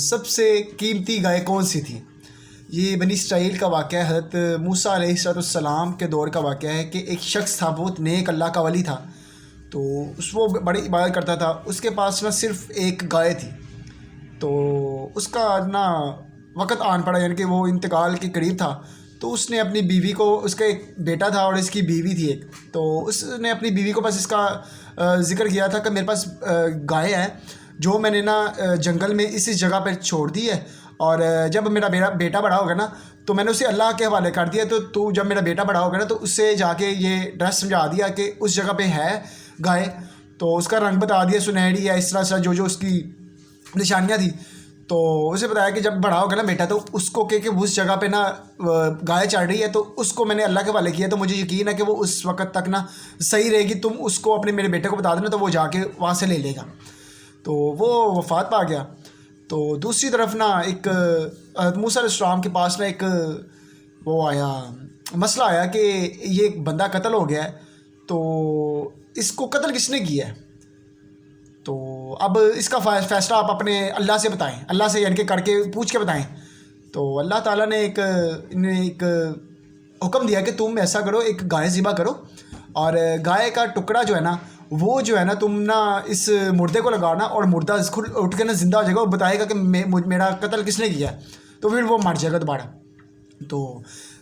سب سے قیمتی گائے کون سی تھی؟ یہ بنی اسرائیل کا واقعہ ہے۔ حضرت موسیٰ علیہ السلام کے دور کا واقعہ ہے کہ ایک شخص تھا، بہت نیک اللہ کا ولی تھا، تو وہ بڑی عبادت کرتا تھا۔ اس کے پاس نا صرف ایک گائے تھی، تو اس کا نا وقت آن پڑا، یعنی کہ وہ انتقال کے قریب تھا۔ تو اس نے اپنی بیوی کو، اس کا ایک بیٹا تھا اور اس کی بیوی تھی ایک، تو اس نے اپنی بیوی کو بس اس کا ذکر کیا تھا کہ میرے پاس گائے ہے جو میں نے نا جنگل میں اس جگہ پہ چھوڑ دی ہے، اور جب میرا بیٹا بڑا ہوگا نا تو میں نے اسے اللہ کے حوالے کر دیا، تو جب میرا بیٹا بڑا ہوگا نا تو اس سے جا کے یہ ایڈریس سمجھا دیا کہ اس جگہ پہ ہے گائے، تو اس کا رنگ بتا دیا، سنہری ہے، اس طرح جو اس کی نشانیاں تھی، تو اسے بتایا کہ جب بڑا ہوگا نا بیٹا تو اس کو کہ اس جگہ پہ نا گائے چڑھ رہی ہے، تو اس کو میں نے اللہ کے حوالے کیا، تو مجھے یقین ہے کہ وہ اس وقت تک نا صحیح رہے گی، تم اس کو اپنے میرے بیٹے کو بتا دینا تو وہ جا کے وہاں سے لے لے گا۔ تو وہ وفات پا گیا۔ تو دوسری طرف نا ایک موسیٰ علیہ السلام کے پاس نا ایک وہ آیا، مسئلہ آیا کہ یہ ایک بندہ قتل ہو گیا ہے، تو اس کو قتل کس نے کیا ہے؟ تو اب اس کا فیصلہ آپ اپنے اللہ سے بتائیں، اللہ سے یعنی کہ کر کے پوچھ کے بتائیں۔ تو اللہ تعالیٰ نے ایک حکم دیا کہ تم ایسا کرو، ایک گائے ذبح کرو، اور گائے کا ٹکڑا جو ہے نا وہ جو ہے نا تم نا اس مردے کو لگانا، اور مردہ خود اٹھ کے نا زندہ ہو جائے گا اور بتائے گا کہ میرا قتل کس نے کیا ہے، تو پھر وہ مر جائے گا دوبارہ۔ تو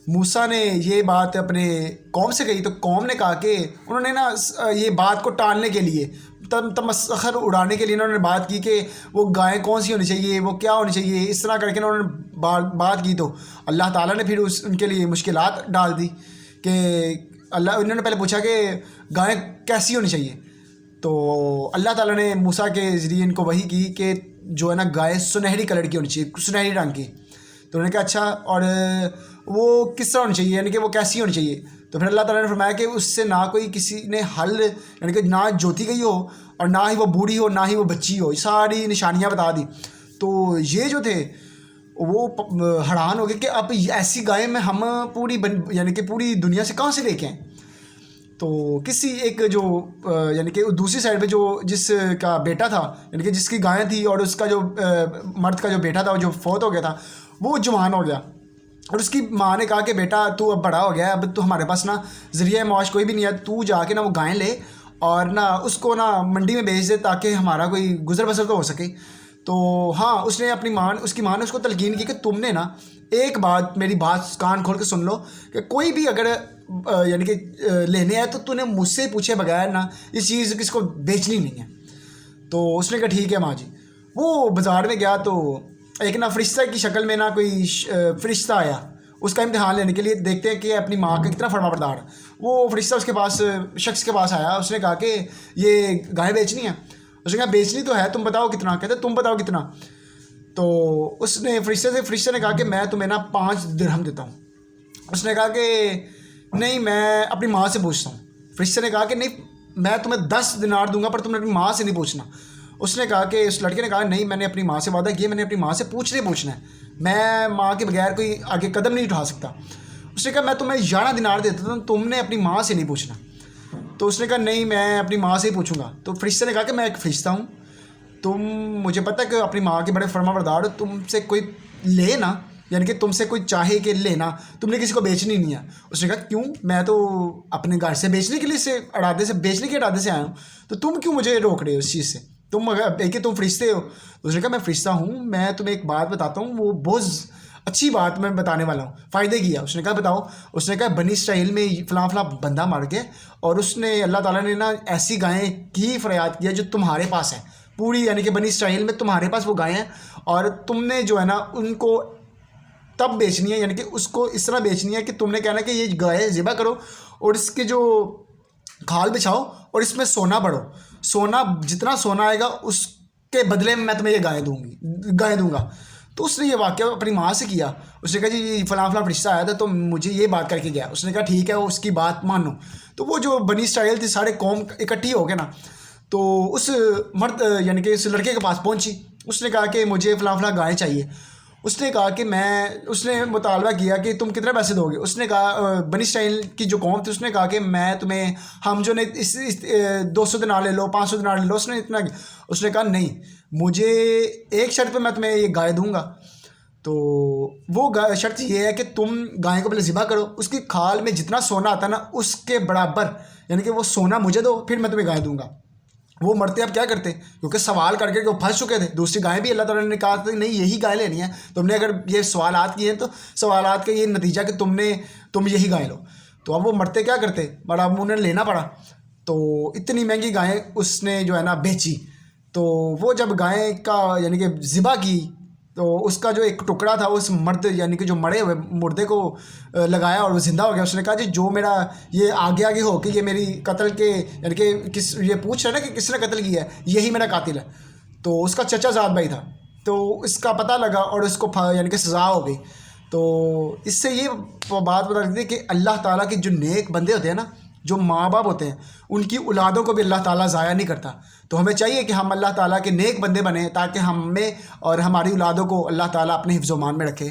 موسیٰ نے یہ بات اپنے قوم سے کہی، تو قوم نے کہا کہ انہوں نے نا یہ بات کو ٹالنے کے لیے، تمسخر اڑانے کے لیے انہوں نے بات کی کہ وہ گائیں کون سی ہونی چاہیے، وہ کیا ہونی چاہیے، اس طرح کر کے انہوں نے بات کی، تو اللہ تعالیٰ نے پھر ان کے لیے مشکلات ڈال دی کہ انہوں نے پہلے پوچھا کہ گائیں کیسی ہونی چاہیے، تو اللہ تعالیٰ نے موسیٰ کے ذریعے ان کو وحی کی کہ جو ہے نا گائے سنہری کلر کی ہونی چاہیے، سنہری رنگ کی۔ تو انہوں نے کہا اچھا، اور وہ کس طرح ہونی چاہیے، یعنی کہ وہ کیسی ہونی چاہیے؟ تو پھر اللہ تعالیٰ نے فرمایا کہ اس سے نہ کوئی کسی نے حل، یعنی کہ نہ جوتی گئی ہو، اور نہ ہی وہ بوڑھی ہو، نہ ہی وہ بچی ہو، ساری نشانیاں بتا دی۔ تو یہ جو تھے وہ حیران ہو گئے کہ اب ایسی گائیں میں ہم یعنی کہ پوری دنیا سے کہاں سے لے کے آئیں؟ تو کسی ایک جو یعنی کہ دوسری سائڈ پہ جس کا بیٹا تھا، یعنی کہ جس کی گائیں تھی، اور اس کا جو مرد کا جو بیٹا تھا جو فوت ہو گیا تھا، وہ جوان ہو گیا، اور اس کی ماں نے کہا کہ بیٹا تو اب بڑا ہو گیا ہے، اب تو ہمارے پاس نا ذریعہ معاش کوئی بھی نہیں ہے، تو جا کے نا وہ گائیں لے اور نا اس کو نا منڈی میں بیچ دے تاکہ ہمارا کوئی گزر بسر تو ہو سکے۔ تو ہاں، اس کی ماں نے اس کو تلقین کی کہ تم نے نا ایک بات، میری بات کان کھول کے سن لو، کہ کوئی بھی اگر یعنی کہ لینے آئے تو نے مجھ سے پوچھے بغیر نا اس چیز کس کو بیچنی نہیں ہے۔ تو اس نے کہا ٹھیک ہے ماں جی۔ وہ بازار میں گیا تو ایک نا فرشتہ کی شکل میں نا کوئی فرشتہ آیا اس کا امتحان لینے کے لیے، دیکھتے ہیں کہ اپنی ماں کا کتنا فرما بردار ہے۔ وہ فرشتہ اس کے پاس، شخص کے پاس آیا، اس نے کہا کہ یہ گائے بیچنی ہے؟ اس نے کہا بیچنی تو ہے، تم بتاؤ کتنا؟ کہتے تم بتاؤ کتنا؟ تو اس نے فرشتے نے کہا کہ میں تمہیں نا 5 درہم دیتا ہوں۔ اس نے کہا کہ نہیں، میں اپنی ماں سے پوچھتا ہوں۔ فرشتے نے کہا کہ نہیں، میں تمہیں 10 دینار دوں گا پر تم نے اپنی ماں سے نہیں پوچھنا۔ اس نے کہا کہ اس لڑکے نے کہا نہیں، میں نے اپنی ماں سے وعدہ کیا، میں نے اپنی ماں سے پوچھنا ہے، میں ماں کے بغیر کوئی آگے قدم نہیں اٹھا سکتا۔ اس نے کہا میں تمہیں 11 دینار دیتا ہوں، تم نے اپنی ماں سے نہیں پوچھنا۔ تو اس نے کہا نہیں، میں اپنی ماں سے ہی پوچھوں گا۔ تو فرشتے نے کہا کہ میں ایک فرشتہ ہوں، مجھے پتہ ہے کہ اپنی ماں کے بڑے فرما بردار ہو، تم سے کوئی لے نا، یعنی کہ تم سے کوئی چاہے کہ لینا، تم نے کسی کو بیچنی نہیں ہے۔ اس نے کہا کیوں؟ میں تو اپنے گھر سے بیچنے کے ارادے سے آیا ہوں، تو تم کیوں مجھے روک رہے ہو اس چیز سے؟ تم فرشتے ہو۔ اس نے کہا میں فرشتہ ہوں، میں تمہیں ایک بات بتاتا ہوں، وہ بہت اچھی بات میں بتانے والا ہوں، فائدے کی ہے۔ اس نے کہا بتاؤ۔ اس نے کہا بنی اسرائیل میں فلاں بندہ مر گیا، اور اس نے اللہ تعالیٰ نے نا ایسی گائیں کی فریاد کیا جو تمہارے پاس ہے پوری، یعنی کہ بنی اسرائیل میں تمہارے پاس وہ گائیں ہیں، اور تم نے جو ہے نا ان کو تب بیچنی ہے، یعنی کہ اس کو اس طرح بیچنی ہے کہ تم نے کہنا کہ یہ گائے ذبح کرو اور اس کے جو کھال بچھاؤ اور اس میں سونا بڑھو، جتنا سونا آئے گا اس کے بدلے میں تمہیں یہ گائے دوں گا۔ تو اس نے یہ واقعہ اپنی ماں سے کیا۔ اس نے کہا جی فلاں فرشتہ آیا تھا تو مجھے یہ بات کر کے گیا۔ اس نے کہا ٹھیک ہے، اس کی بات مانو۔ تو وہ جو بنی اسرائیل تھی، سارے قوم اکٹھی ہو گئے نا، تو اس مرد یعنی کہ اس لڑکے کے پاس پہنچی۔ اس نے کہا کہ مجھے فلاں گائے چاہیے۔ اس نے کہا کہ اس نے مطالبہ کیا کہ تم کتنے پیسے دو گے. اس نے کہا بنی اسرائیل کی جو قوم تھی اس نے کہا کہ میں تمہیں ہم جو نے 200 دینار لے لو 500 دینار لے لو. اس نے کہا نہیں, مجھے ایک شرط پہ میں تمہیں یہ گائے دوں گا. تو وہ شرط یہ ہے کہ تم گائے کو پہلے ذبح کرو, اس کی کھال میں جتنا سونا آتا ہے نا اس کے برابر, یعنی کہ وہ سونا مجھے دو, پھر میں تمہیں گائے دوں گا. وہ مرتے اب کیا کرتے, کیونکہ سوال کر کے وہ پھنس چکے تھے. دوسری گائیں بھی اللہ تعالیٰ نے کہا تھا نہیں یہی گائے لینی ہے, تم نے اگر یہ سوالات کیے ہیں تو سوالات کا یہ نتیجہ کہ تم یہی گائے لو. تو اب وہ مرتے کیا کرتے, بڑا اب انہیں لینا پڑا. تو اتنی مہنگی گائیں اس نے جو ہے نا بیچی. تو وہ جب گائیں کا یعنی کہ ذبح کی تو اس کا جو ایک ٹکڑا تھا اس مرد یعنی کہ جو مرے ہوئے مردے کو لگایا اور وہ زندہ ہو گیا. اس نے کہا جی جو میرا یہ آگے آگے ہو کہ یہ میری قتل کے یعنی کہ یہ پوچھ رہا ہے نا کہ کس نے قتل کیا ہے, یہی میرا قاتل ہے. تو اس کا چچا زاد بھائی تھا, تو اس کا پتہ لگا اور اس کو یعنی کہ سزا ہو گئی. تو اس سے یہ بات بتا دیتی ہے کہ اللہ تعالیٰ کے جو نیک بندے ہوتے ہیں نا, جو ماں باپ ہوتے ہیں, ان کی اولادوں کو بھی اللہ تعالیٰ ضائع نہیں کرتا. تو ہمیں چاہیے کہ ہم اللہ تعالیٰ کے نیک بندے بنیں تاکہ ہمیں اور ہماری اولادوں کو اللہ تعالیٰ اپنے حفظ و امان میں رکھے.